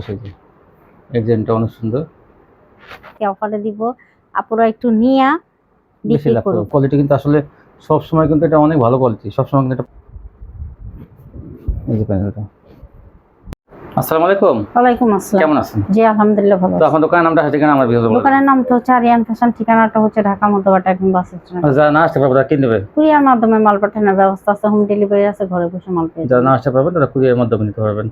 KG. এই ডিজাইনটা অনেক সুন্দর। অফারে দিব, আপনারা একটু নিয়া বেশি বিক্রি লাভ করো। করুন। কোয়ালিটি কিন্তু আসলে সব সময় কিন্তু এটা অনেক ভালো কোয়ালিটি, সব সময় কিন্তু এটা। এই যে প্যানেলটা। আসসালামু আলাইকুম। ওয়ালাইকুম আসসালাম। কেমন আছেন? জি আলহামদুলিল্লাহ ভালো তো আছি। আপনার দোকানের নামটা ঠিকানা আমার ভিডিওতে বলুন। দোকানের নাম তো হচ্ছে আরিয়ান ফ্যাশন, ঠিকানাটা হচ্ছে ঢাকা মধ্যবাটা একদম বাস স্ট্যান্ড। যারা না আসতে পারবে তারা কি নেবে? কুরিয়ার মাধ্যমে মাল পাঠানোর ব্যবস্থা আছে, হোম ডেলিভারি আছে, ঘরে বসে মাল পেয়ে যারা যাবেন। না আসতে পারবে তারা কুরিয়ারের মাধ্যমে নিতে পারবেন।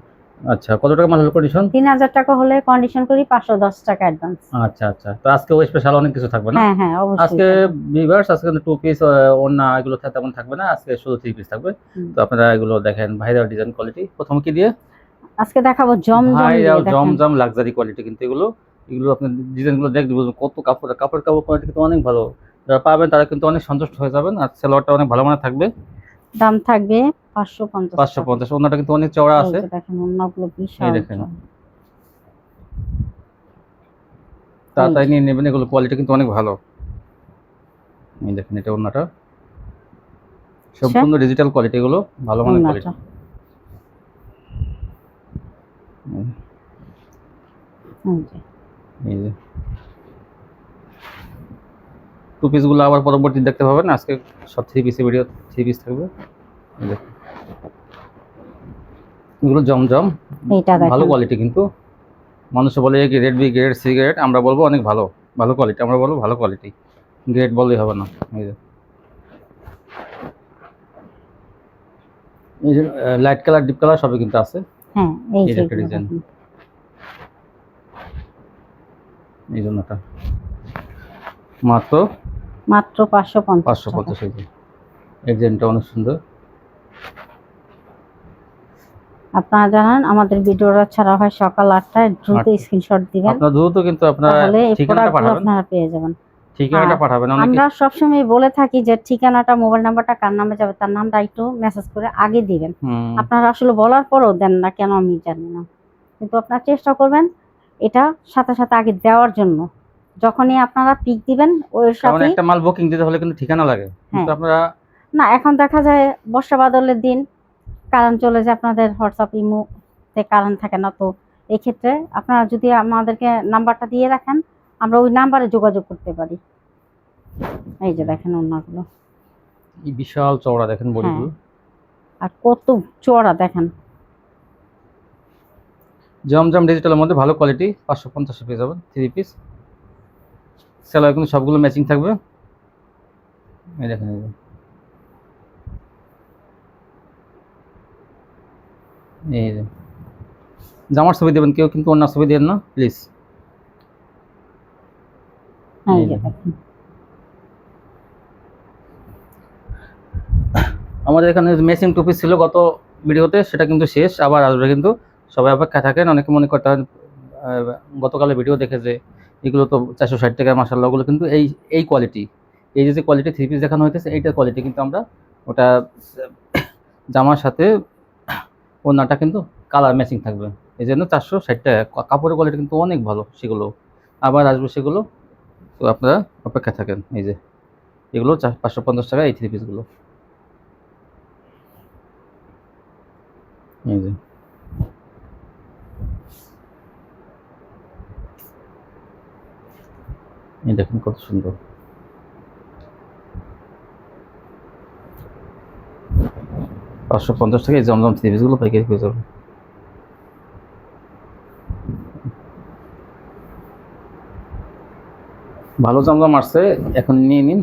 আচ্ছা, কত টাকা মাল হলো কন্ডিশন? 3000 টাকা হলে কন্ডিশন করি, 510 টাকা অ্যাডভান্স। আচ্ছা আচ্ছা, তো আজকে ওই স্পেশাল অনেক কিছু থাকবে না? হ্যাঁ হ্যাঁ অবশ্যই আজকে থাকবে। ভিউয়ার্স, আজকে কিন্তু টু পিস ওড়না এগুলো তেমন থাকবে না, আজকে শুধু থ্রি পিস থাকবে। তো আপনারা এগুলো দেখেন, ভাইরাল ডিজাইন কোয়ালিটি। প্রথম কি দিয়ে আজকে দেখাবো জমজম দিয়ে। ভাইরাল দেখেন জমজম লাক্সারি কোয়ালিটি, কিন্তু এগুলো এগুলো আপনি ডিজাইনগুলো দেখতে বুঝবেন কত কাপড় কোয়ালিটি কিন্তু অনেক ভালো। যারা পাবেন তারা কিন্তু অনেক সন্তুষ্ট হয়ে যাবেন। আর সেলোয়ারটা অনেক ভালো মানের থাকবে। দাম থাকবে 550 টাকা। 550। ওড়নাটা কিন্তু অনেক চওড়া এই আছে। যে দেখেন ওড়নাগুলো এই বিশাল দেখেন, চওড়া। তাড়াতাড়ি নিয়ে নেবেন, এগুলো কোয়ালিটি কিন্তু অনেক ভালো। এই দেখেন, এটা ওড়নাটা সম্পূর্ণ ডিজিটাল কোয়ালিটি, এগুলো ভালো মানের কোয়ালিটি। এই যে টু পিসগুলো আবার পরবর্তী দেখতে পাবেন, আজকে সব থ্রি পিসের ভিডিও, থ্রি পিস থাকবে। এই দেখেন, এগুলো জমজম ভালো কোয়ালিটি, কিন্তু মানুষ বলে grade B, grade C, grade. আমরা বলবো অনেক ভালো, ভালো কোয়ালিটি। আমরা বলবো ভালো কোয়ালিটি, গ্রেড বললেই হবে না। এই যে লাইট কালার, ডিপ কালার সবই কিন্তু আছে। হ্যাঁ এই যে একটা ডিজাইন, এই জন্যটা মাত্র 550 কেজি। এই ডিজাইনটা অনেক সুন্দর। আপনারা জানেন আমাদের ভিডিওটা ছাড়া হয় সকাল 8টায়, দ্রুত স্ক্রিনশট দিবেন। আপনারা দ্রুত কিন্তু আপনারা তাহলে এই ঠিকানাটা প্রোডাক্টগুলো পাঠাবেন, আপনারা পেয়ে যাবেন। ঠিকানাটা পাঠাবেন। আমরা সবসময় বলে থাকি যে ঠিকানাটা, মোবাইল নাম্বারটা কার নামে যাবে তার নামটা একটু মেসেজ করে আগে দিবেন। আপনারা আসলে বলার পরও দেন না কেন আমি জানি না, কিন্তু আপনারা চেষ্টা করবেন এটা সাথে সাথে আগে দেওয়ার জন্য। যখনই আপনারা পিক দিবেন ওই সাথে একটা মাল বুকিং দিতে হলে কিন্তু ঠিকানা লাগে, কিন্তু আপনারা না, এখন দেখা যায় বর্ষা বাদলের দিন কারেন্ট চলে যায়, আপনাদের হোয়াটসঅ্যাপ ইমোতে কারেন্ট থাকে না। তো এই ক্ষেত্রে আপনারা যদি আমাদেরকে নাম্বারটা দিয়ে রাখেন, আমরা ওই নাম্বারে যোগাযোগ করতে পারি। এই যে দেখেন ওড়নাগুলো বিশাল চওড়া, দেখেন বডিগুলো আর কত চওড়া দেখেন। জমজম ডিজিটালের মধ্যে ভালো কোয়ালিটি, 550 পেয়ে যাবেন থ্রি পিস। সেলার কিন্তু সবগুলো ম্যাচিং থাকবে। এই দেখেন, এই যে জামার ছবি দেবেন, কেউ কিন্তু অন্য ছবি দেন না প্লিজ। আমাদের এখানে ম্যাচিং টু পিস ছিল গত ভিডিওতে, সেটা কিন্তু শেষ, আবার আসবে কিন্তু। সবাই অপেক্ষা থাকেন। অনেকে মনে করতে হয় গতকালের ভিডিও দেখে যে এগুলো তো 460 টাকা, মাসাল্লাহ ওগুলো কিন্তু এই কোয়ালিটি, এই যে কোয়ালিটি থ্রি পিস দেখানো হইতেছে এইটার কোয়ালিটি, কিন্তু আমরা ওটা জামার সাথে ওড়নাটা কিন্তু কালার ম্যাচিং থাকবে, এই জন্য 460 টাকা। কাপড়ের কোয়ালিটি কিন্তু অনেক ভালো, সেগুলো আবার আসবে সেগুলো। তো আপনারা অপেক্ষা থাকেন। এই যে এগুলো 550 টাকা এই থ্রি পিসগুলো। এই যে এই দেখুন কত সুন্দর, 550 টাকা এই জমজম থ্রি পিসগুলো পাইকারি পেয়ে যাবেন। ভালো জমজম আসছে, এখন নিয়ে নিন,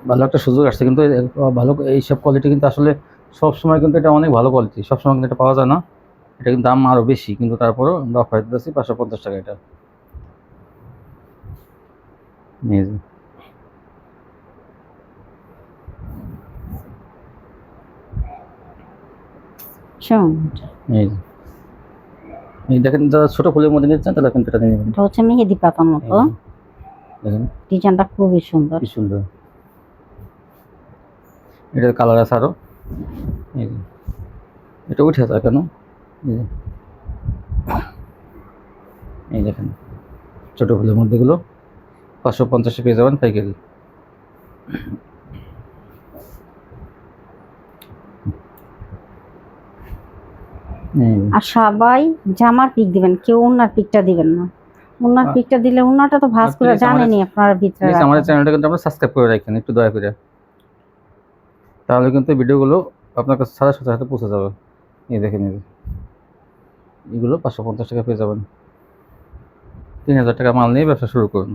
ভালো একটা সুযোগ আসছে। কিন্তু ভালো এইসব কোয়ালিটি কিন্তু আসলে সব সময় কিন্তু এটা অনেক ভালো কোয়ালিটি, সবসময় কিন্তু এটা পাওয়া যায় না। এটা কিন্তু দাম আরও বেশি, কিন্তু তারপরেও আমরা অফার দিতেছি 550 টাকা এটা নিয়ে যান। এই দেখেন, যারা ছোট ফুলের মধ্যে নিতে চান তাহলে কিন্তু এটা নিয়ে নেবেন। এটা হচ্ছে মেহেদি পাতার মতো, দেখেন ডিজাইনটা খুবই সুন্দর, কি সুন্দর। এটার কালার আছে আরও। এই যে এটা উঠে যায় কেন, এই দেখেন ছোটো ফুলের মধ্যেগুলো 550 পেয়ে যাবেন পাইকারি। আর সবাই জামার পিক দিবেন, কেউ ওনার পিকটা দিবেন না। ওনার পিকটা দিলে ওনাটা তো ভাঁজ করে জানেনই আপনারা ভিতরে। প্লিজ আমাদের চ্যানেলটা কিন্তু আপনারা সাবস্ক্রাইব করে রাখেন একটু দয়া করে, তাহলে কিন্তু ভিডিওগুলো আপনার কাছে সাথে সাথে পৌঁছে যাবে। এই দেখেন এগুলো 550 টাকা পেয়ে যাবেন। 3000 টাকা মাল নিয়ে ব্যবসা শুরু করুন।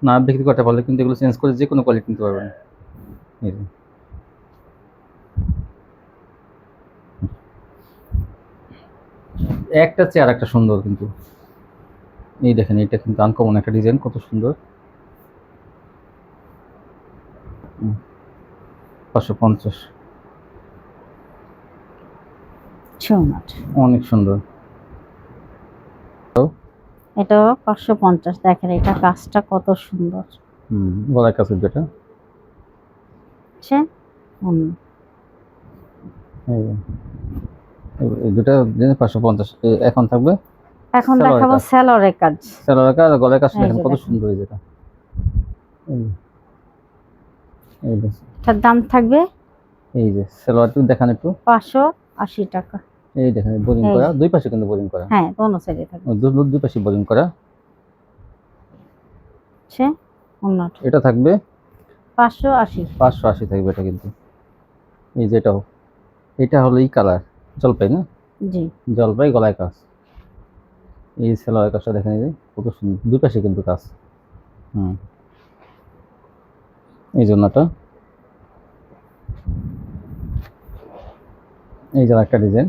না বিক্রি করতে পারলে কিন্তু এগুলো চেঞ্জ করে যে কোনো কোয়ালিটি নিতে পারবেন। এই যে একটা চেয়ার একটা সুন্দর, কিন্তু এই দেখেন এটা কিন্তু আনকমন একটা ডিজাইন, কত সুন্দর। 550, অনেক সুন্দর। এটা 550। দেখেন এটা কাজটা কত সুন্দর। গলার কাছে যেটা এই দুটা 550 এখন থাকবে। এখন দেখাবো সেলরের কাজ। সেলরের কাজ, গলার কাজ দেখেন কত সুন্দর। যেটা এটার দাম থাকবে, এই যে সেলরটি দেখান একটু, 580 টাকা। এই দেখেন বোরিং করা, দুই পাশে কিন্তু বোরিং করা। হ্যাঁ দোনো সাইডে থাকবে, দুই পাশে বোরিং করা। এটা থাকবে 580 থাকবে এটা কিন্তু। এই যেটাও, এটা হলো এই কালার জলপাই না? জি জলপাই, গলায় কাজ। এই সেলরের কাজটা দেখেন, এই যে কত সুন্দর, দুই পাশে কিন্তু কাজ। এই জন্যটা, এই যে একটা ডিজাইন,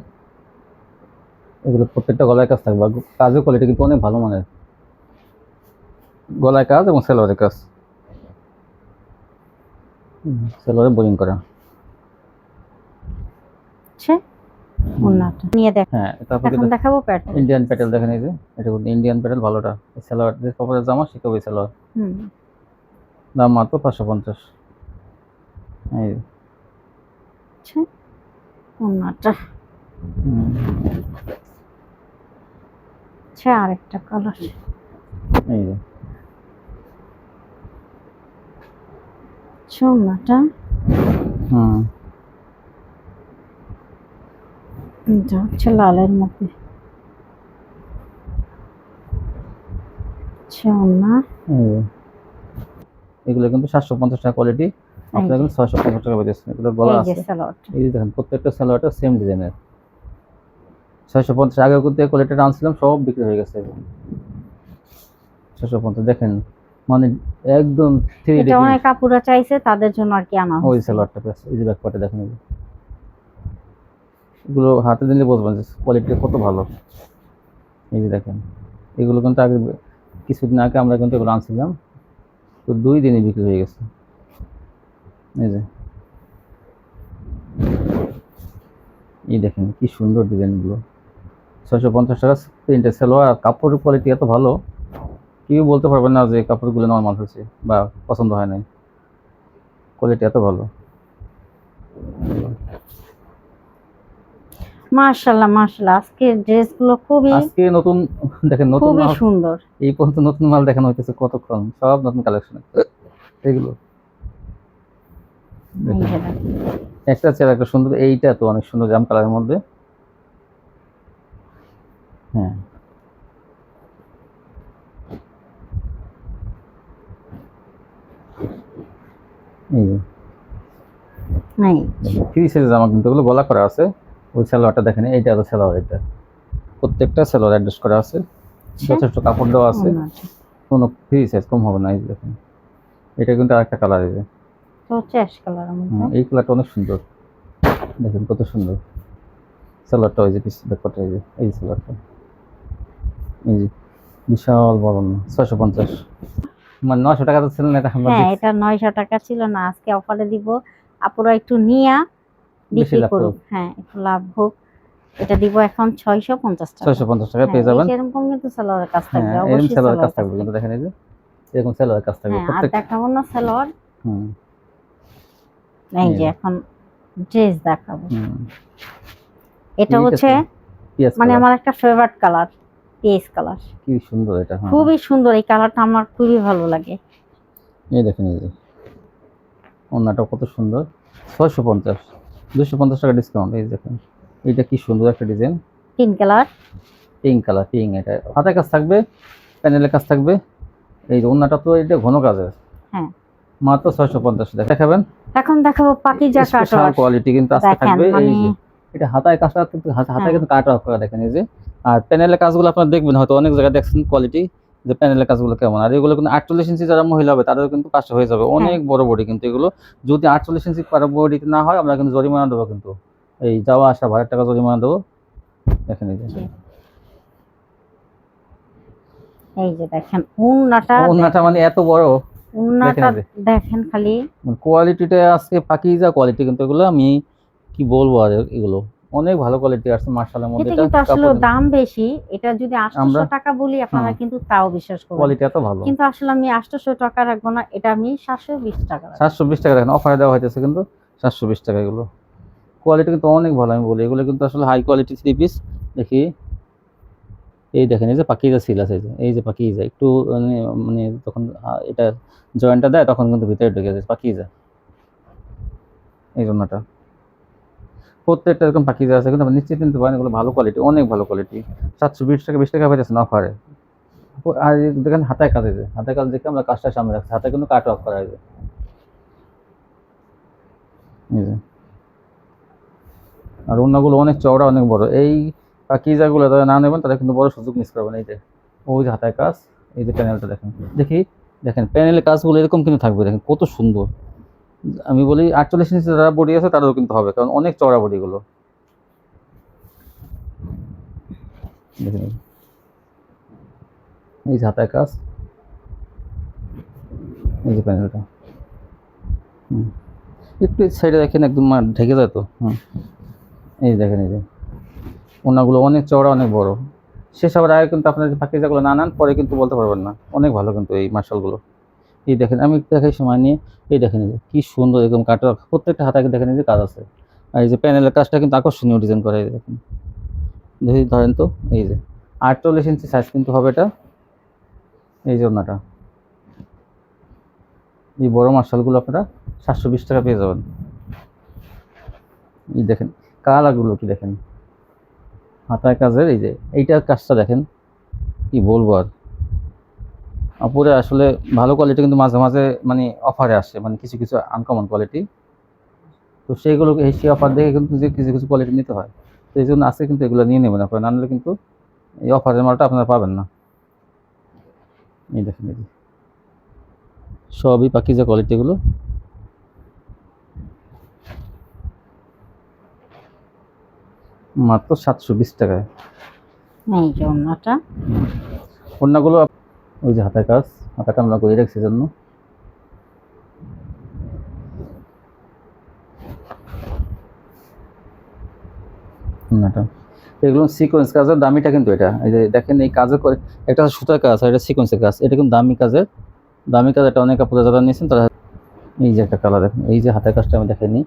এগুলো প্রত্যেকটা গলায় কাজ থাকবে। কাজের কোয়ালিটি কিন্তু অনেক ভালো মানের, গলায় কাজ এবং সেলরের কাজ, সেলরে বোরিং করা। নিয়ে দেখ। হ্যাঁ তারপরে দেখাবো প্যাটেল, ইন্ডিয়ান প্যাটেল দেখেন। এই যে এটা কিন্তু ইন্ডিয়ান প্যাটেল, ভালোটা। সেলর যে কাপড়ের জামা সে কবে সেলর, দাম মাত্র 550। এই আরেকটা কালার, এই যে সোনাটা। এটা হচ্ছে লালের মধ্যে সোনা। এগুলো কিন্তু 750 টাকা কোয়ালিটি, আপনারা কিন্তু 650 টাকা পেয়েছেন। এগুলো গলা আছে, এই যে দেখেন প্রত্যেকটা সালোয়ারটা সেম ডিজাইনের। 650 আগে কিন্তু এই কোয়ালিটিটা আনছিলাম, সব বিক্রি হয়ে গেছে। 650 দেখেন, মানে একদম 3D। এটা অনেক কাপড়া চাইছে তাদের জন্য আর কি আনা হয়েছে। ওই সালোয়ারটা পেয়েছে, এই যে ব্যাক পার্টে দেখেন, এগুলো হাতে দিলে বুঝবেন যে কোয়ালিটি কত ভালো। এই যে দেখেন, এগুলো কিন্তু আগে কিছুদিন আগে আমরা কিন্তু এগুলো আনছিলাম, তো 2 দিনে বিক্রি হয়ে গেছে। এই যে এই দেখেন কি সুন্দর ডিজাইনগুলো। 650 টাকা প্রিন্টের সালোয়ার, আর কাপড়ের কোয়ালিটি এত ভালো, কেউ বলতে পারবেন না যে কাপড়গুলো নরমাল হয়েছে বা পছন্দ হয় নাই, কোয়ালিটি এত ভালো। মাশাআল্লাহ মাশাআল্লাহ, আজকে ড্রেসগুলো আজকে নতুন দেখেন, নতুন খুবই সুন্দর। এই পর্যন্ত নতুন মাল দেখানো হইতেছে কতক্ষণ, সব নতুন কালেকশন। এগুলো একটা চেয়ার একটা সুন্দর, এইটা তো অনেক সুন্দর জাম কালারের মধ্যে। হ্যাঁ ফ্রি সাইজ জামা কিন্তু এগুলো গলা করা আছে। ওই সালোয়ারটা দেখেন, এইটা তো সালোয়ার, এটা প্রত্যেকটা সালোয়ার অ্যাডজাস্ট করা আছে, যথেষ্ট কাপড় দেওয়া আছে, কোনো ফ্রি সাইজ কম হবে না। এই দেখেন এটা কিন্তু আরেকটা কালার, এই যে এই কালারটা অনেক সুন্দর, দেখেন কত সুন্দর সালোয়ারটা। ওই যে ব্যাকপার্টটা, এই যে এই সালোয়ারটা, এই যে বিশাল বড় না, 650 মানে 900 টাকা তো ছিল না এটা। হ্যাঁ এটা 900 টাকা ছিল না, আজকে অফারে দিব। আপুরা একটু নিয়া বিক্রি করুন, হ্যাঁ একটু লাভ হোক। এটা দিব এখন 650 টাকা। 650 টাকা পেয়ে যাবেন। এরকম কিন্তু সালোয়ারের কাজ থাকবে, অবশ্যই সালোয়ারের কাজ থাকবে কিন্তু দেখেন, এই যে এরকম সালোয়ারের কাজ থাকবে প্রত্যেক। আর দেখাবো না সালোয়ার, এই যে এখন ড্রেস দেখাবো। এটা হচ্ছে মানে আমার একটা ফেভারিট কালার, পেস্ট কালার। কি সুন্দর এটা, খুবই সুন্দর এই কালারটা, আমার খুবই ভালো লাগে। এই দেখেন, এই যে ওন্নাটা কত সুন্দর। 650, 250 টাকা ডিসকাউন্ট। এই দেখেন এটা কি সুন্দর একটা design, pink colour. Pink colour, pink. এটা হাতায় কাজ থাকবে, প্যানেলের কাজ থাকবে। এই যে ওন্নাটা তো এটা ঘন কাজের। হ্যাঁ, মাত্র 650 টাকা। দেখাবেন এখন দেখাবো পাকিজা স্পেশাল কাটওয়ার্ক। কোয়ালিটি কিন্তু আজকে দেখেন থাকবে। এই মানে যে এটা হাতায় কাজটা কিন্তু হাতায় হ্যাঁ। কিন্তু কাট অফ করা, দেখেন এই যে। আর প্যানেলের কাজগুলো আপনারা দেখবেন, হয়তো অনেক জায়গায় দেখছেন কোয়ালিটি, যে প্যানেলের কাজগুলো কেমন। আর এগুলো কিন্তু 48 ইঞ্চি যারা মহিলা হবে তাদেরও কিন্তু কাজটা হয়ে যাবে, হ্যাঁ। অনেক বড় বডি কিন্তু এগুলো। যদি 48 ইঞ্চি বডিতে না হয়, আমরা কিন্তু জরিমানা দেবো, কিন্তু এই যাওয়া আসা 1000 টাকা জরিমানা দেবো। দেখেন এই যে এই যে দেখেন উন্নাটা, ওন্নাটা মানে এত বড়, উন্নাটা দেখেন এই যে। দেখেন খালি কোয়ালিটিটা আজকে পাকিজা কোয়ালিটি কিন্তু এগুলো, আমি কি বলবো আর, এগুলো অনেক ভালো কোয়ালিটি আসছে মার্শালের মধ্যে। এটা এটা কিন্তু আসলে কাপড় দাম বেশি। এটা যদি 800 আমরা টাকা বলি আপনারা কিন্তু তাও বিশ্বাস করবেন, কোয়ালিটি এত ভালো। কিন্তু আসলে আমি 800 টাকা রাখবো না, এটা আমি 720 টাকা রাখবো। 720 টাকা দেখেন অফারে দেওয়া হইতেছে কিন্তু 720 টাকা। এগুলো কোয়ালিটি কিন্তু অনেক ভালো, আমি বলি এগুলো কিন্তু আসলে হাই কোয়ালিটি থ্রি পিস। দেখি এই দেখেন, এই যে পাকিজা সিল আছে, এই যে পাকিজা একটু মানে মানে তখন এটা জয়েন্টটা দেয় তখন কিন্তু ভিতরে ঢুকে যায় পাকিজা। এই জন্যটা প্রত্যেকটা এরকম পাকিজা আছে, কিন্তু আপনি নিশ্চিত নিতে পারেন এগুলো ভালো কোয়ালিটি, অনেক ভালো কোয়ালিটি। 720 টাকা 20 টাকা পাইতেছেন অফারে। আর এই দেখেন হাতায় কাজ, এই যে হাতায় কাজ দেখে আমরা কাজটা সামনে রাখছি, হাতে কিন্তু কাট অফ করা হয়েছে। এই যে আর অন্যগুলো অনেক চওড়া, অনেক বড়। এই পাকিজাগুলো যারা না নেবেন তারা কিন্তু বড় সুযোগ মিস করবেন। এই যে ওই যে হাতায় কাজ, এই যে প্যানেলটা দেখেন, দেখি দেখেন প্যানেলের কাজগুলো এরকম কিন্তু থাকবে, দেখেন কত সুন্দর। আমি বলি 48 ইঞ্চি যারা বডি আছে তারাও কিন্তু হবে, কারণ অনেক চওড়া বডিগুলো। দেখেন এই যে হাতায় কাজ, এই যে প্যানেলটা একটু সাইডে দেখেন, একদম ঢেকে যায় তো। এই দেখেন এই যে ওনাগুলো অনেক চওড়া, অনেক বড়। শেষ হওয়ার আগে কিন্তু আপনার পাকিজাগুলো না নেন, পরে কিন্তু বলতে পারবেন না। অনেক ভালো কিন্তু এই মার্শালগুলো। এই দেখেন আমি একটু দেখাই সময় নিয়ে, এই দেখেন এই যে কি সুন্দর এরকম কাটা, প্রত্যেকটা হাতায় দেখেন এই যে কাজ আছে। আর এই যে প্যানেলের কাজটা কিন্তু আকর্ষণীয় ডিজাইন করা, এই দেখেন দেখি ধরেন তো। এই যে 48 ইঞ্চি সাইজ কিন্তু হবে এটা। এই যে ওনাটা, এই বড় মার্শালগুলো আপনারা 720 টাকা পেয়ে যাবেন। এই দেখেন কালারগুলো কি দেখেন, হাতায় কাজের। এই যে এইটার কাজটা দেখেন, কি বলবো আর। আপুরে আসলে ভালো কোয়ালিটি কিন্তু মাঝে মাঝে মানে অফারে আসে, মানে কিছু কিছু আনকমন কোয়ালিটি। তো সেইগুলোকে সেই অফার দেখে কিন্তু যে কিছু কিছু কোয়ালিটি নিতে হয়। তো এই জন্য আজকে কিন্তু এগুলো নিয়ে নেবেন আপনারা, না নিলে কিন্তু এই অফারের মালটা আপনারা পাবেন না। এই দেখেন এই যে সবই পাকিজা কোয়ালিটিগুলো, মাত্র 720 টাকায়। এই যে উন্নাটা, অন্যগুলো ওই যে হাতের কাজ, হাতাটা আমরা করে রাখছি জন্য। এগুলো সিকোয়েন্স কাজের, দামিটা কিন্তু এটা। এই যে দেখেন এই কাজে করে একটা সুতার কাজ আর এটা সিকোয়েন্সের কাজ, এটা কিন্তু দামি কাজের। দামি কাজ এটা অনেক কাপড়ে যারা নিয়েছেন তারা। এই যে একটা কালার দেখেন, এই যে হাতের কাজটা আমি দেখাইনি,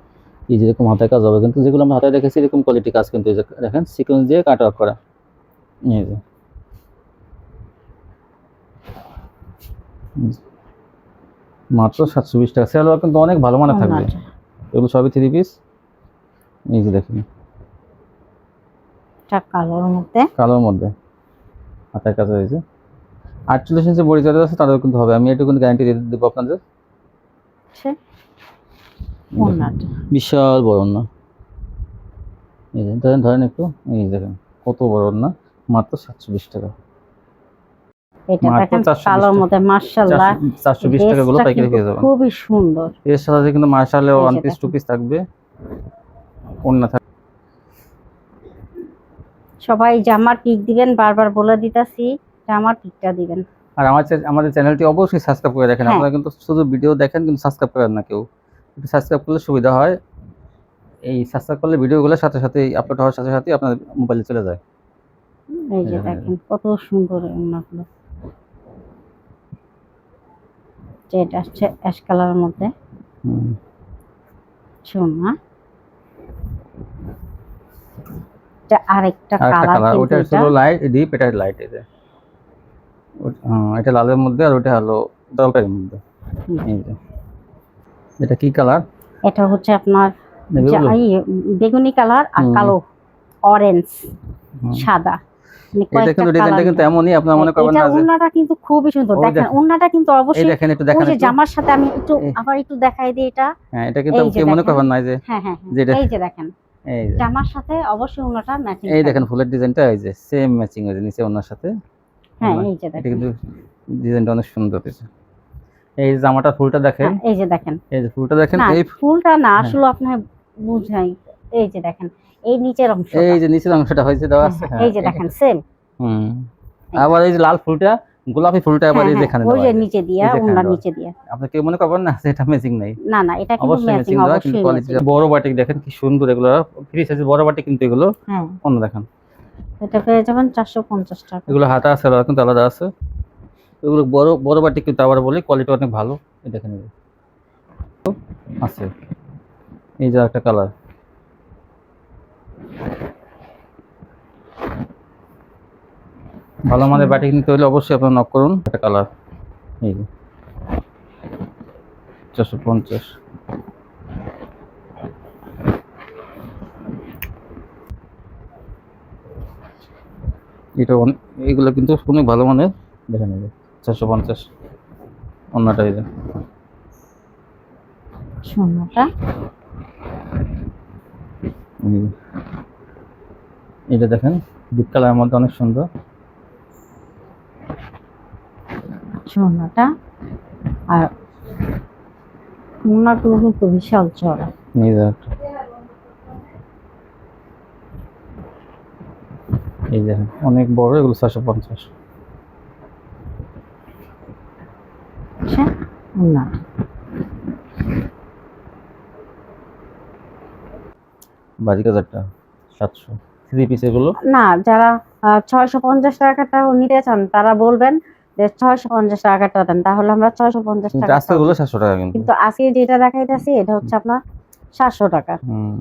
এই যেরকম হাতের কাজ হবে, কিন্তু যেগুলো আমি হাতে দেখেছি এরকম কোয়ালিটি কাজ কিন্তু এই যে দেখেন সিকোয়েন্স দিয়ে কাট অফ করা। এই যে মাত্র 720 টাকা। সেলোয়ার কিন্তু অনেক ভালো মানের থাকবে, এগুলো সবই থ্রি পিস। এই যে দেখেন কালোর মধ্যে, কালোর মধ্যে হাতের কাজ হয়েছে। 48 ইঞ্চি বডি যাদের আছে তাদেরও কিন্তু হবে, আমি এটুকু গ্যারান্টি দিয়ে দেবো আপনাদের। বিশাল বড় না, এই যে ধরেন ধরেন একটু, এই দেখেন কত বড় না, মাত্র 720 টাকা। এটা দেখেন কালোর মধ্যে মাশাআল্লাহ 420 টাকা গুলো পাইকারি পেয়ে যাবেন। খুবই সুন্দর। এর সাথে কিন্তু মাশাআল্লাহ ওয়ান পিস টু পিস থাকবে, ওন্না থাকবে। সবাই জামার পিক দিবেন, বারবার বলে দিতাছি জামার পিকটা দিবেন। আর আমাদের চ্যানেলটি অবশ্যই সাবস্ক্রাইব করে রাখেন। আপনারা কিন্তু শুধু ভিডিও দেখেন কিন্তু সাবস্ক্রাইব করেন না কেউ, একটু সাবস্ক্রাইব করলে সুবিধা হয়। এই সাবস্ক্রাইব করলে ভিডিওগুলোর সাথে সাথে আপলোড হওয়ার সাথে সাথে আপনার মোবাইলে চলে যায়। এই যে দেখেন কত সুন্দর ওন্নাগুলো, যেটা হচ্ছে অ্যাশ কালারের মধ্যে। সোনা এটা আরেকটা কালার, ওটা হলো লাইট ডিপ, এটা লাইট। এই যে এটা লালের মধ্যে আর ওটা হলো জলপাইয়ের মধ্যে। এই যে এটা কি কালার? এটা হচ্ছে আপনার বেগুনি কালার আর কালো। অরেঞ্জ, হুম। সাদা, মানে এটা কয়েকটা কিন্তু ডিজাইনটা কালার। কিন্তু এমনই, আপনারা মনে করবেন এটা না যে ওড়নাটা কিন্তু খুবই সুন্দর। ওই দেখেন দেখেন, ওড়নাটা কিন্তু এই অবশ্যই দেখেন একটু ওই দেখেন যে একটু, জামার সাথে আমি একটু আবার একটু দেখাই দিই এটা। হ্যাঁ এটা কিন্তু এই যে কেউ মনে দেখেন, করবেন না যে হ্যাঁ হ্যাঁ হ্যাঁ, যেটা, এই যে দেখেন এই যে জামার সাথে অবশ্যই ওড়নাটা ম্যাচিং এই দেখেন থাকবে। ফুলের ডিজাইনটা, এই যে সেম ম্যাচিং হয়েছে নিচে ওনার সাথে। হ্যাঁ ওড়না, এই যে এটা দেখেন, কিন্তু ডিজাইনটা অনেক সুন্দর হয়েছে। এই জামাটা ফুলটা দেখেন, হ্যাঁ এই যে দেখেন, এই যে ফুলটা দেখেন, না এই ফুলটা না হ্যাঁ, আসলে আপনার বুঝাই। এই যে দেখেন এই নিচের অংশটা, এই যে নিচের অংশটা হয়েছে দেওয়া হ্যাঁ আছে, হ্যাঁ, হ্যাঁ এই যে এটা, দেখেন সেম। হুম। আবার এই যে লাল ফুলটা, গোলাপি ফুলটা আবার হ্যাঁ এই যে হ্যাঁ, এখানে ওই দেওয়া যে আছে, নিচে দিয়া, এই যে এখানে ওড়নার দেওয়া। নিচে দিয়া। আপনি কেউ মনে করবেন না যে এটা ম্যাচিং নাই, না না, এটা কিন্তু অবশ্যই ম্যাচিং, ম্যাচিং দেওয়া, কিন্তু অবশ্যই কোয়ালিটি ম্যাচিং। বড় বাটিক দেখেন কি সুন্দর, এগুলো ফ্রি সাইজের বড় বাটিক কিন্তু এগুলো হ্যাঁ, অন্য দেখেন। এটা পেয়ে যাবেন 450 টাকা। এগুলো হাতা আছে, আলাদা কিন্তু আলাদা আছে। এগুলো বড় বড় বাটিক কিন্তু আবার বলি কোয়ালিটি অনেক ভালো, এই দেখেন এই যে আছে, এই যে একটা কালার, ভালো মানের বাটিক নিতে হলে অবশ্যই আপনার নক করুন। একটা কালার, এই যে 450। এটা এগুলো কিন্তু অনেক ভালো মানের, দেখেন এই যে 450 অন্যটা, এই যে সোনাটা, এই যে, এটা দেখেন ডিপ কালারের মধ্যে অনেক সুন্দর, সোনাটা, আর ওড়নাগুলো কিন্তু বিশাল চড়া। এই যে একটা, এই যে অনেক বড়, এগুলো 450। আচ্ছা, ওড়না বারিক হাজারটা 700, থ্রি পিস এগুলো। না, যারা 650 টাকাটা নিতে চান তারা বলবেন যে 650 টাকাটা দেন, তাহলে আমরা 650 কিন্তু টাকা আজকে এগুলো 700 টাকা কিন্তু। কিন্তু আজকে যেটা দেখাইতেছি এটা হচ্ছে আপনার 700 টাকা। হুম,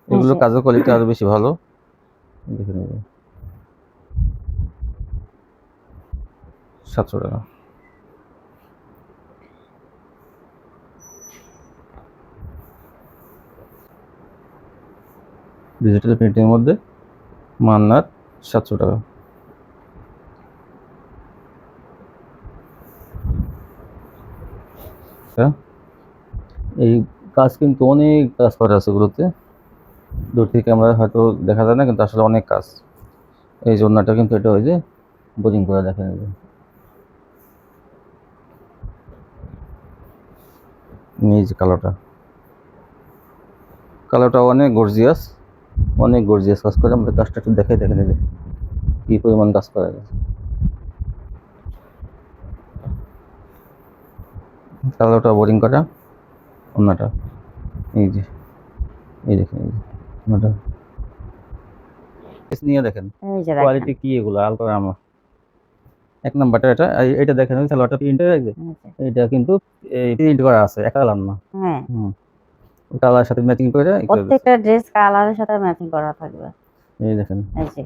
এগুলো কাজের কোয়ালিটি আরো বেশি ভালো, দেখে নেবে 700 টাকা। ডিজিটাল প্রিন্টের মধ্যে মান্নাত 700 টাকা। এই কাজ কিন্তু অনেক কাজ করা আছে এগুলোতে, দূর থেকে আমরা হয়তো দেখা যায় না, কিন্তু আসলে অনেক কাজ। এই জন্যটা কিন্তু এটা ওই যে বোরিং করে দেখেন, এই যে এই যে কালারটা অনেক গর্জিয়াস, অনেক গর্জিয়াস কাজ করে। আমরা কাজটা একটু দেখাই, দেখেন এই যে কি পরিমাণ কাজ করা যায়। কালারটা বোরিং করা, অন্যটা এই যে, এই দেখেন এই যে অন্যটা নিয়ে দেখেন এই যে দেখেন, কোয়ালিটি কি, এগুলো আলট্রা আমার এক নাম্বারটা এটা। এটা দেখেন ওই সালোয়ারটা প্রিন্টের, এই যে এটা কিন্তু প্রিন্ট করা আছে, এক কালার না। হ্যাঁ হুম, কালার সাথে ম্যাচিং করে প্রত্যেকটা ড্রেস কালারের সাথে ম্যাচিং করা থাকবে। এই দেখেন, এই যে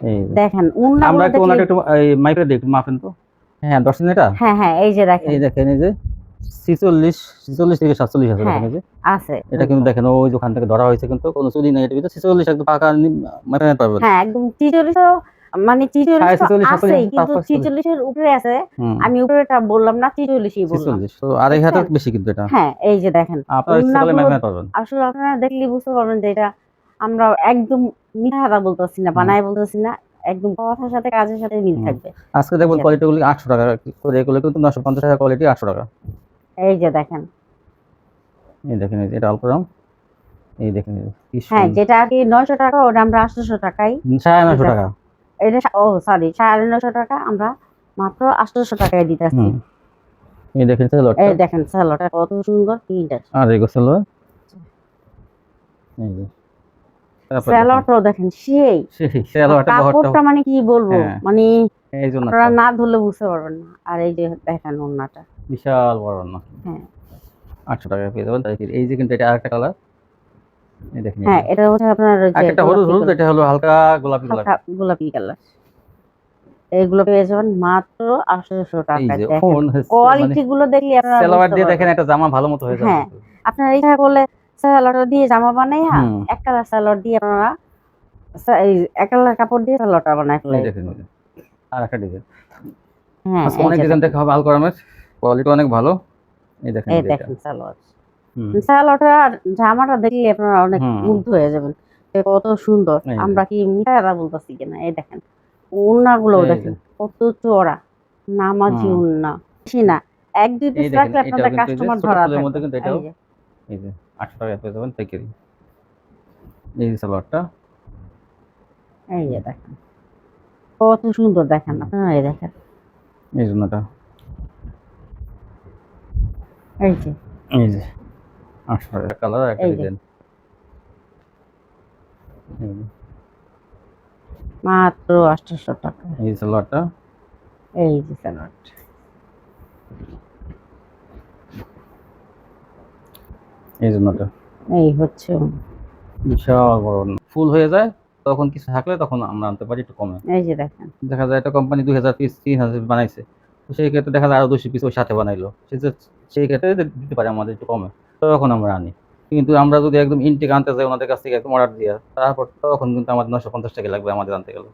এই যে। দেখেন ওড়না আমরা একটু ওনাকে দেখলে, একটু এই মাইপে দিই, একটু মাপেন তো। হ্যাঁ 10 দিন এটা, হ্যাঁ হ্যাঁ এই যে দেখেন, এই দেখেন এই যে 46 থেকে 47 আছে, হ্যাঁ দেখেন এই যে আছে। এটা কিন্তু দেখেন ওই যে ওখান থেকে ধরা হয়েছে, কিন্তু কোনো চুরি নাই এটার ভিতরে। 46 একদম পাকা মাপে নিতে পারবেন। হ্যাঁ একদম 43, মানে 43 তো 46, আছে, 47, কিন্তু 43 এর উপরে আছে। হুম, আমি উপরেটা বললাম না, 43ই বললাম। 46 তো আড়াই হাতের বেশি কিন্তু এটা। হ্যাঁ এই যে দেখেন আপনারা ইচ্ছা করলে ওড়নাগুলো, মেপে পারবেন। আসলে আপনারা দেখলে বুঝতে পারবেন যে এটা আমরা একদম মিথ্যা কথা বলতেছি না, বানায় বলতেছি না, একদম কথার সাথে কাজের সাথে মিল হুম। থাকবে। আজকে দেখবেন আচ্ছা। কোয়ালিটিগুলো 800 টাকা করে, এগুলো কিন্তু 950 টাকা কোয়ালিটি, 800 টাকা। এই যে দেখেন, এই দেখেন এই যে এটা আলপরাম, এই দেখেন এই যে কি হ্যাঁ সুন্দর। যেটা আর কি 900 টাকা ওটা আমরা 800 টাকাই, 950 টাকা। এটা ও সরি 950 টাকা আমরা মাত্র 800 টাকায় দিতেছি। হুম, এই দেখেন সালোয়ারটা, এই দেখেন সালোয়ারটা কত সুন্দর প্রিন্ট আছে। আর এগো সালোয়ার, এই যে তারপর সালোয়ারটাও দেখেন সেই সেই সালোয়ারটা বহরটা, কাপড়টা মানে কি বলবো, হ্যাঁ। মানে এই জন্য আপনারা না ধরলে বুঝতে পারবেন না। আর এই যে দেখেন ওড়নাটা, বিশাল বড় না, হ্যাঁ 800 টাকা পেয়ে যাবেন। তাই এই যে কিন্তু এটা আরেকটা কালার, এই দেখেন হ্যাঁ এটা হচ্ছে আপনার ওই যে একটা হলুদ হলুদ, গোলাপি এটা হলো হালকা গোলাপি কালার, গোলাপি। হালকা গোলাপি কালার। এইগুলো পেয়ে যাবেন মাত্র 800 এই টাকায়। যে দেখেন মানে কোয়ালিটি গুলো দেখলে আপনারা সালোয়ার বুঝতে দিয়ে দেখেন পারবেন। একটা জামা ভালো মতো হয়ে যাবে। হ্যাঁ, আপনারা ইচ্ছা করলে সালোয়ার দিয়ে জামা বানাইয়া হুম, এক কালার সালোয়ার দিয়ে আপনারা এই একালার কাপড় দিয়ে সালোয়ারটা বানায় এই ফেলাই। দেখেন, এই যে আর একটা ডিজাইন। হ্যাঁ, আজকে এই অনেক যে ডিজাইন দেখেন, দেখা হবে আলকরামের, কোয়ালিটি অনেক ভালো। এই দেখেন এই এই যে এটা। দেখেন সালোয়ার। হুম সালোয়ারটা আর জামাটা দেখলে আপনারা অনেক হুম মুগ্ধ হয়ে যাবেন যে কত সুন্দর। এই যে আমরা কি মিঠারা বলতেছি কিনা। এই দেখেন ওড়নাগুলো এই যে দেখেন কত চওড়া, নামাজি হুম ওড়না, বেশি না, 1-2 এই পিস দেখেন রাখলে এটাও আপনাদের কিন্তু এই যে কাস্টমার ছোট ধরা ফুলের থাকবে। মধ্যে কিন্তু এই এটাও যে, এই যে 800 টাকায় পেয়ে যাবেন পাইকারি। এই যে সালোয়ারটা। এই যে দেখেন কত সুন্দর দেখেন হুম, আপনারা। এই দেখেন, এই জন্যটা এই যে, এই যে 800 টাকা কালার একটা এই যে ডিজাইন। মাত্র 800 টাকা। এই যে সালোয়ারটা। এই যে সালোয়ার, এই জন্যটা এই হচ্ছে। বিশাল বড় না। ফুল হয়ে যায় তখন কিছু থাকলে তখন আমরা আনতে পারি একটু কমে। এই যে দেখেন, দেখা যায় একটা কোম্পানি 2000 পিস 3000 পিস বানাইছে, তো সেই ক্ষেত্রে দেখা যায় আরো 200 পিস ওই সাথে বানাইলো, সেই ক্ষেত্রে দিতে পারে আমাদের একটু কমে, তখন আমরা আনি। কিন্তু আমরা যদি একদম ইনটেক আনতে যাই ওনাদের কাছ থেকে একদম অর্ডার দিয়ে, তারপর তখন কিন্তু আমাদের 950 টাকা লাগবে আমাদের আনতে গেলে।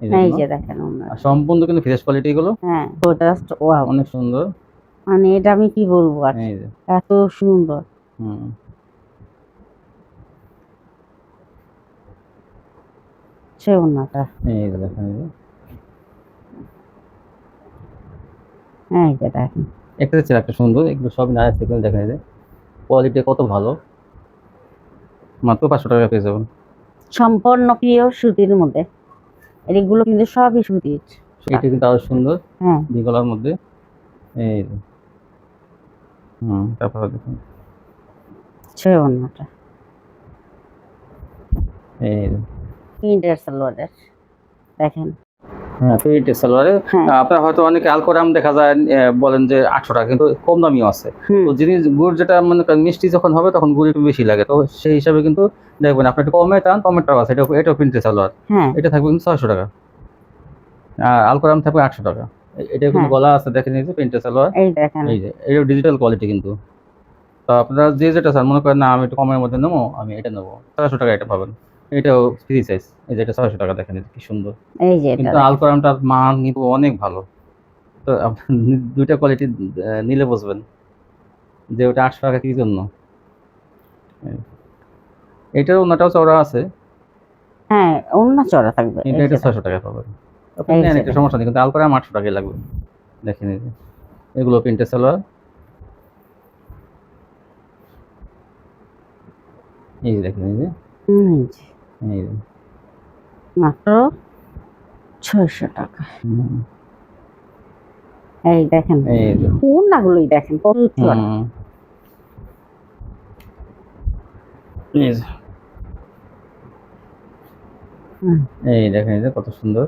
এই এই জন্য যে দেখেন ওড়না। আর সম্পূর্ণ কিন্তু ফ্রেশ কোয়ালিটি গুলো, হ্যাঁ, তো জাস্ট ওয়াও। অনেক সুন্দর। মানে এটা আমি কি বলবো আর, এই যে এত সুন্দর। হুম সে ওড়নাটা, এই যে দেখেন এই যে এই যে দেখেন একটা হচ্ছে একটা সুন্দর, এগুলো সব না আছে দেখেন এই যে কোয়ালিটি কত ভালো, মাত্র 500 টাকা পেয়ে যাবেন। সম্পূর্ণ পিওর সুতির মধ্যে। এগুলো কিন্তু সবই সুতির। এটা কিন্তু আরো সুন্দর হ্যাঁ, বিগলার মধ্যে। এই যে তারপর দেখুন সে ওড়নাটা এই যে প্রিন্টের সালোয়ারের দেখেন। হ্যাঁ প্রিন্টেড সালোয়ারে হ্যাঁ, আপনার হয়তো অনেকে আলকোরাম দেখা যায় বলেন যে 800 টাকা, কিন্তু কম দামিও আছে। হুম, তো জিনিস গুড় যেটা মনে করেন মিষ্টি যখন হবে তখন গুড় একটু বেশি লাগে, তো সেই হিসাবে কিন্তু দেখবেন আপনি একটু কমে চান টমেটোটাও আছে, এটাও প্রিন্টেড সালোয়ার, হ্যাঁ, এটা থাকবে কিন্তু 600 টাকা, আর আলকোরাম থাকবে 800 টাকা। এটা কিন্তু হ্যাঁ, গলা আছে দেখেন এই যে প্রিন্টেড সালোয়ার। এই দেখেন, এই যে এটাও ডিজিটাল কোয়ালিটি কিন্তু। তো আপনারা যে যেটা চান মনে করেন না আমি একটু কমের মধ্যে নেবো, আমি এটা নেবো 400 টাকা এটা পাবেন। এটাও ফ্রি সাইজ, এই যে এটা 600 টাকা দেখেন এই যে কি সুন্দর। এই যে এটা কিন্তু দেখেন। আলকোরামটার মান কিন্তু অনেক ভালো। তো আপনি দুইটা কোয়ালিটি নিলে বুঝবেন যে ওটা 800 টাকা কি জন্য। এই, এটার অন্যটাও চওড়া আছে, হ্যাঁ, ওড়না চড়া থাকবে। কিন্তু এই এটা যে 600 টাকায় পাবেন। আপনি এই নেন যে একটা দেখেন। সমস্যা নেই, কিন্তু আলকোরাম 800 টাকাই লাগবে। দেখেন এই যে এগুলো প্রিন্টেড সালোয়ার। এই যে দেখেন এই যে এই যে এই যে মাত্র 600 টাকা। হুম, এই দেখেন এই যে ওড়নাগুলোই দেখেন কত চড়া। হুম, এই যে হুম, এই দেখেন এই যে কত সুন্দর।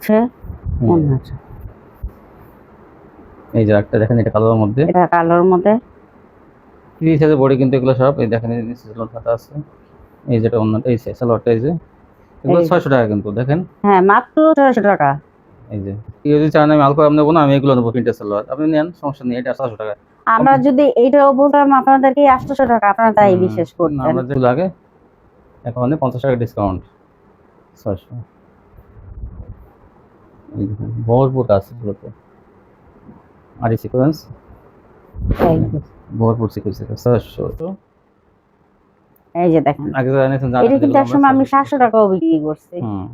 সে হুম, ওড়নাটা এই যে একটা দেখেন এটা কালোর মধ্যে এটা কালোর মধ্যে। 30 হাজার বডি, কিন্তু এগুলো সব এই দেখেন এই যে নিচে ঝুলন্ত হাতা আছে। এই যেটা অন্য এই সালোয়ারটা এই যে এগুলো এই 600 টাকা কিন্তু দেখেন। হ্যাঁ, মাত্র 600 টাকা। এই যে কেউ যদি চান আমি আলকোরাম নেবো না, আমি এগুলো নেবো প্রিন্টেড সালোয়ার, আপনি নেন সমস্যা নেই, এটা 600 টাকা। আমরা যদি এইটাও বলতাম আপনাদেরকে 800 টাকা, আপনারা তাই বিশ্বাস না, করতেন। আমরা যেগুলো আগে এখন 50 টাকা ডিসকাউন্ট 600। এই দেখুন ভরপুর আছে এগুলোতে, আর এই সিকোয়েন্স এই যে, ভরপুর সিকোয়েন্স 600। তো এই যে দেখেন আগে যারা নিয়েছেন এটা জানেন কিন্তু যেগুলো একসময় আমি আমরা 700 টাকাও বিক্রি করছি। হুম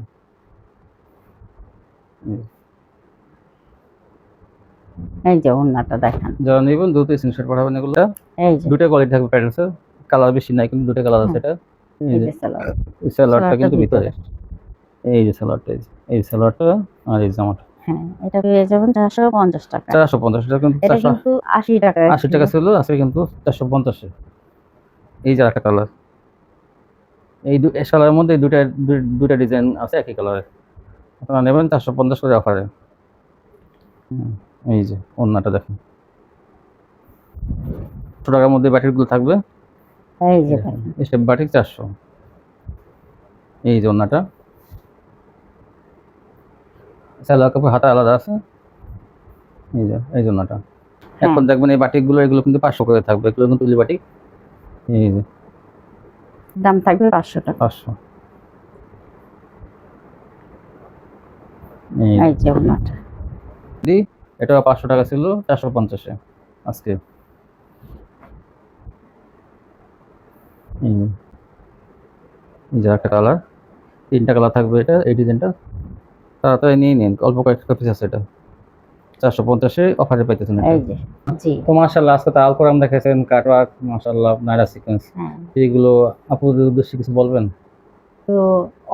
এই যে ওড়নাটা দেখেন। যারা নেবেন দ্রুত স্ক্রিনশট পাঠাবেন এগুলো। এই যে, দুটো কোয়ালিটি থাকবে প্যাটার্নসের, কালার বেশি নাই কিন্তু দুটো কালার আছে এটা। এই এই যে যে সালোয়ার, এই সালোয়ারটা সালোয়ারটা কিন্তু ভিতরে, এই যে সালোয়ারটা এই সালোয়ারটা আর এই জামাটা হ্যাঁ, এটা পেয়ে যাবেন 450 টাকা। 450 টাকা, কিন্তু এটা 480 কিন্তু 80 টাকা। টাকা ছিল, আজকে কিন্তু 450। এই যে একটা কালার, এই কালারের মধ্যে দুটা ডিজাইন আছে একই কালারের, আপনারা নেবেন 450 করে অফারে। এই যে ওড়নাটা দেখেন 100 টাকার মধ্যে বাটিকগুলো থাকবে। এই যে দেখেন, স্টেপ বাটিক 400। এই যে ওড়নাটা সালোয়ার কাপড় হাতা আলাদা আছে। এই যে ওড়নাটা। হ্যাঁ, এখন দেখবেন এই বাটিকগুলো এগুলো কিন্তু 500 করে থাকবে, এগুলো কিন্তু তুলি বাটিক। এই যে দাম থাকবে 500 টাকা। 500। এই এই যে ওনাটা। দি এটা 500 টাকা ছিল 450 এ আজকে। এই যে একটা কালার, 3টা কালার থাকবে এটা, এই ডিজাইনটা তাড়াতাড়ি নিয়ে নিন, অল্প কয়েকটা পিস আছে এটা। 450 এ অফারে পাইতেছেন এটা। এই যে জি তো মাশাআল্লাহ আজকে তো আল কোরআন দেখেছেন, কাটওয়ার্ক মাশাআল্লাহ, নাইরা সিকোয়েন্স, হ্যাঁ। এইগুলো আপুদের উদ্দেশ্যে কিছু বলবেন? তো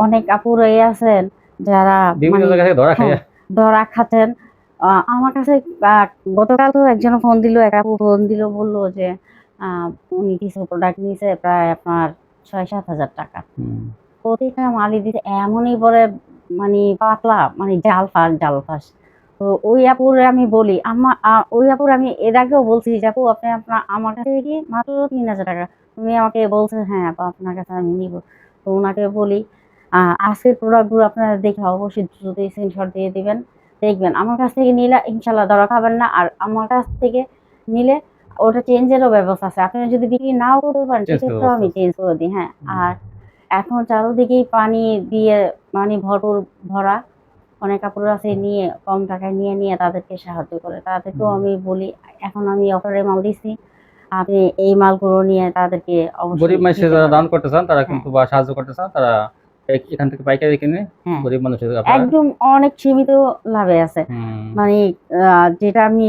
অনেক আপুরাই আছেন যারা বিভিন্ন মানে জায়গা থেকে ধরা খাইয়া ধরা খাচ্ছেন। আমার কাছে গতকাল তো একজন ফোন দিল, এক আপু ফোন দিল, বললো যে উনি কিছু প্রোডাক্ট নিয়েছে প্রায় আপনার 6-7 হাজার টাকা। প্রতিটা মালই দিতে এমনই বলে, মানে পাতলা, মানে জাল ফাঁস। তো ওই আপুরে আমি বলি, ওই আপুর আমি এর আগেও বলছি যে আপু আপনি আমার কাছে কি মাত্র 3,000 টাকা, তুমি আমাকে বলছেন হ্যাঁ আপু আপনার কাছে আমি নিব। তো ওনাকে বলি আজকের প্রোডাক্টগুলো আপনারা দেখে অবশ্যই দ্রুত স্ক্রিনশট দিয়ে দিবেন, দেখবেন আমার কাছ থেকে নিলে ইনশাল্লাহ ধরা খাবেন না। আর আমার কাছ থেকে নিলে ওটা চেঞ্জেরও ব্যবস্থা আছে, আপনি যদি বিক্রি নাও করতে পারেন সেক্ষেত্রেও আমি চেঞ্জ করে দিই। হ্যাঁ, আর এখন চারদিকেই পানি দিয়ে মানে ভরপুর ভরা, অনেক কাপড় আছে নিয়ে কম টাকায় নিয়ে তাদেরকে সাহায্য করে, তাদেরকেও আমি বলি এখন আমি অফারে মাল দিচ্ছি, আপনি এই মালগুলো নিয়ে তাদেরকে অবশ্যই গরিব মানুষের যারা দান করতে চান তারা হ্যাঁ। কিন্তু বা সাহায্য করতে চান তারা এখান থেকে পাইকারি কিনে হ্যাঁ গরিব মানুষের একদম অনেক সীমিত লাভে আছে। মানে যেটা আমি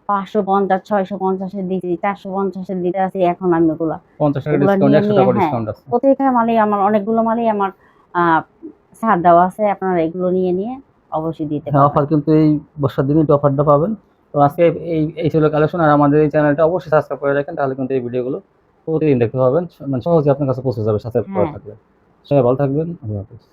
550 650 দিচ্ছি, 450 দিতে আছি, এখন আমি ওগুলা 50 টাকা ওগুলা ডিসকাউন্ট, নিয়ে 100 নিয়ে টাকা হ্যাঁ ডিসকাউন্ট আছে। প্রত্যেকটা মালেই আমার অনেকগুলো মালেই আমার ছাড় দেওয়া আছে, আপনারা এগুলো নিয়ে অবশ্যই দিতে হ্যাঁ, পারবেন। অফার কিন্তু এই বর্ষার দিনে এই অফারটা পাবেন। তো আজকে এই ছিল কালেকশন। আর আমাদের এই চ্যানেলটা অবশ্যই সাবস্ক্রাইব করে রাখেন, তাহলে কিন্তু এই ভিডিওগুলো প্রতিদিন দেখতে পাবেন, মানে সহজে আপনার কাছে পৌঁছে যাবে সাবস্ক্রাইব করা হ্যাঁ। থাকলে। সবাই ভালো থাকবেন, আল্লাহ হাফেজ।